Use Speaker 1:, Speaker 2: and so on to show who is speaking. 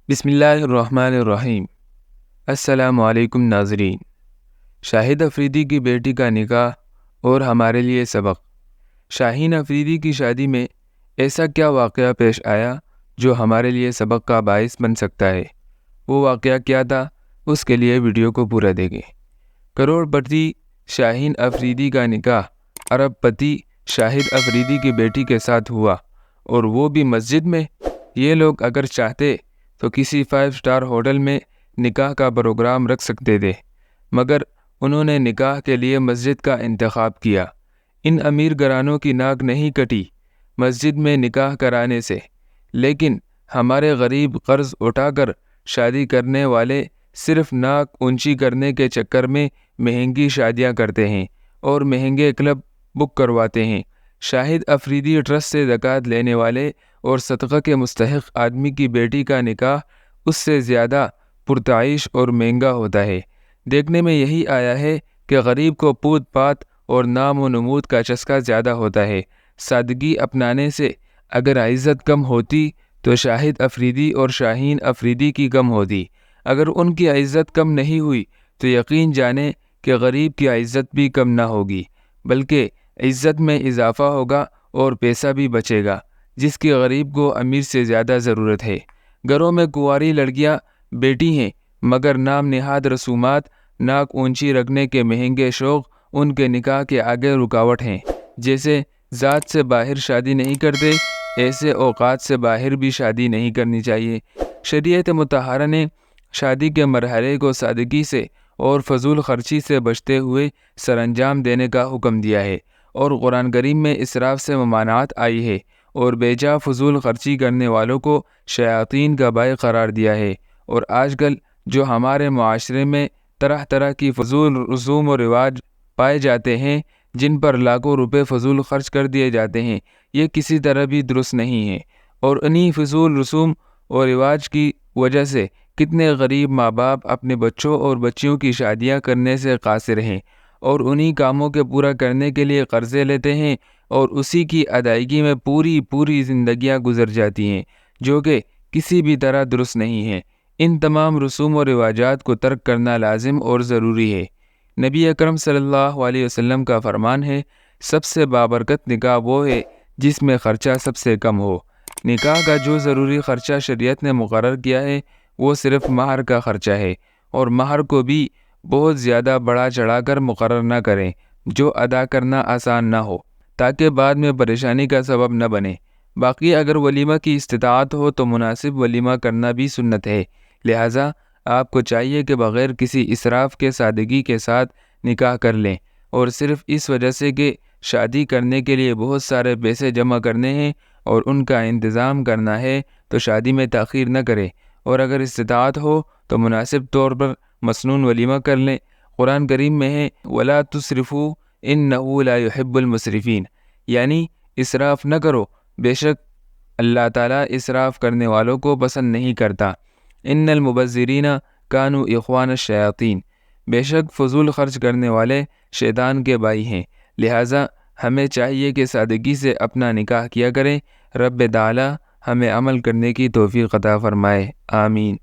Speaker 1: بسم اللہ الرحمن الرحیم۔ السلام علیکم ناظرین۔ شاہد افریدی کی بیٹی کا نکاح اور ہمارے لیے سبق۔ شاہین افریدی کی شادی میں ایسا کیا واقعہ پیش آیا جو ہمارے لیے سبق کا باعث بن سکتا ہے؟ وہ واقعہ کیا تھا؟ اس کے لیے ویڈیو کو پورا دیکھیں۔ کروڑ پتی شاہین افریدی کا نکاح ارب پتی شاہد افریدی کی بیٹی کے ساتھ ہوا، اور وہ بھی مسجد میں۔ یہ لوگ اگر چاہتے تو کسی 5 اسٹار ہوٹل میں نکاح کا پروگرام رکھ سکتے تھے، مگر انہوں نے نکاح کے لیے مسجد کا انتخاب کیا۔ ان امیر گھرانوں کی ناک نہیں کٹی مسجد میں نکاح کرانے سے، لیکن ہمارے غریب قرض اٹھا کر شادی کرنے والے صرف ناک اونچی کرنے کے چکر میں مہنگی شادیاں کرتے ہیں اور مہنگے کلب بک کرواتے ہیں۔ شاہد افریدی ٹرسٹ سے زکوٰۃ لینے والے اور صدقہ کے مستحق آدمی کی بیٹی کا نکاح اس سے زیادہ پرتعیش اور مہنگا ہوتا ہے۔ دیکھنے میں یہی آیا ہے کہ غریب کو پوت پات اور نام و نمود کا چسکا زیادہ ہوتا ہے۔ سادگی اپنانے سے اگر عزت کم ہوتی تو شاہد افریدی اور شاہین افریدی کی کم ہوتی۔ اگر ان کی عزت کم نہیں ہوئی تو یقین جانیں کہ غریب کی عزت بھی کم نہ ہوگی، بلکہ عزت میں اضافہ ہوگا اور پیسہ بھی بچے گا، جس کی غریب کو امیر سے زیادہ ضرورت ہے۔ گھروں میں کنواری لڑکیاں بیٹی ہیں، مگر نام نہاد رسومات، ناک اونچی رکھنے کے مہنگے شوق ان کے نکاح کے آگے رکاوٹ ہیں۔ جیسے ذات سے باہر شادی نہیں کرتے، ایسے اوقات سے باہر بھی شادی نہیں کرنی چاہیے۔ شریعت مطہرہ نے شادی کے مرحلے کو سادگی سے اور فضول خرچی سے بچتے ہوئے سر انجام دینے کا حکم دیا ہے، اور قرآن کریم میں اسراف سے ممانعت آئی ہے، اور بے جا فضول خرچی کرنے والوں کو شیاطین کا بھائی قرار دیا ہے۔ اور آج کل جو ہمارے معاشرے میں طرح طرح کی فضول رسوم و رواج پائے جاتے ہیں، جن پر لاکھوں روپے فضول خرچ کر دیے جاتے ہیں، یہ کسی طرح بھی درست نہیں ہے، اور انہی فضول رسوم و رواج کی وجہ سے کتنے غریب ماں باپ اپنے بچوں اور بچیوں کی شادیاں کرنے سے قاصر ہیں، اور انہی کاموں کے پورا کرنے کے لیے قرضے لیتے ہیں، اور اسی کی ادائیگی میں پوری زندگیاں گزر جاتی ہیں، جو کہ کسی بھی طرح درست نہیں ہے۔ ان تمام رسوم و رواجات کو ترک کرنا لازم اور ضروری ہے۔ نبی اکرم صلی اللہ علیہ وسلم کا فرمان ہے، سب سے بابرکت نکاح وہ ہے جس میں خرچہ سب سے کم ہو۔ نکاح کا جو ضروری خرچہ شریعت نے مقرر کیا ہے وہ صرف مہر کا خرچہ ہے، اور مہر کو بھی بہت زیادہ بڑھا چڑھا کر مقرر نہ کریں جو ادا کرنا آسان نہ ہو، تاکہ بعد میں پریشانی کا سبب نہ بنے۔ باقی اگر ولیمہ کی استطاعت ہو تو مناسب ولیمہ کرنا بھی سنت ہے، لہٰذا آپ کو چاہیے کہ بغیر کسی اسراف کے سادگی کے ساتھ نکاح کر لیں، اور صرف اس وجہ سے کہ شادی کرنے کے لیے بہت سارے پیسے جمع کرنے ہیں اور ان کا انتظام کرنا ہے تو شادی میں تاخیر نہ کریں، اور اگر استطاعت ہو تو مناسب طور پر مسنون ولیمہ کر لیں۔ قرآن کریم میں ہے وَلَا تُسْرِفُوا إِنَّهُ لَا يُحِبُّ الْمُسْرِفِينَ، یعنی اسراف نہ کرو، بے شک اللہ تعالیٰ اسراف کرنے والوں کو پسند نہیں کرتا۔ ان المبذرین کانوا اخوان الشیاطین، بے شک فضول خرچ کرنے والے شیطان کے بھائی ہیں، لہٰذا ہمیں چاہیے کہ سادگی سے اپنا نکاح کیا کریں۔ رب تعالیٰ ہمیں عمل کرنے کی توفیق عطا فرمائے، آمین۔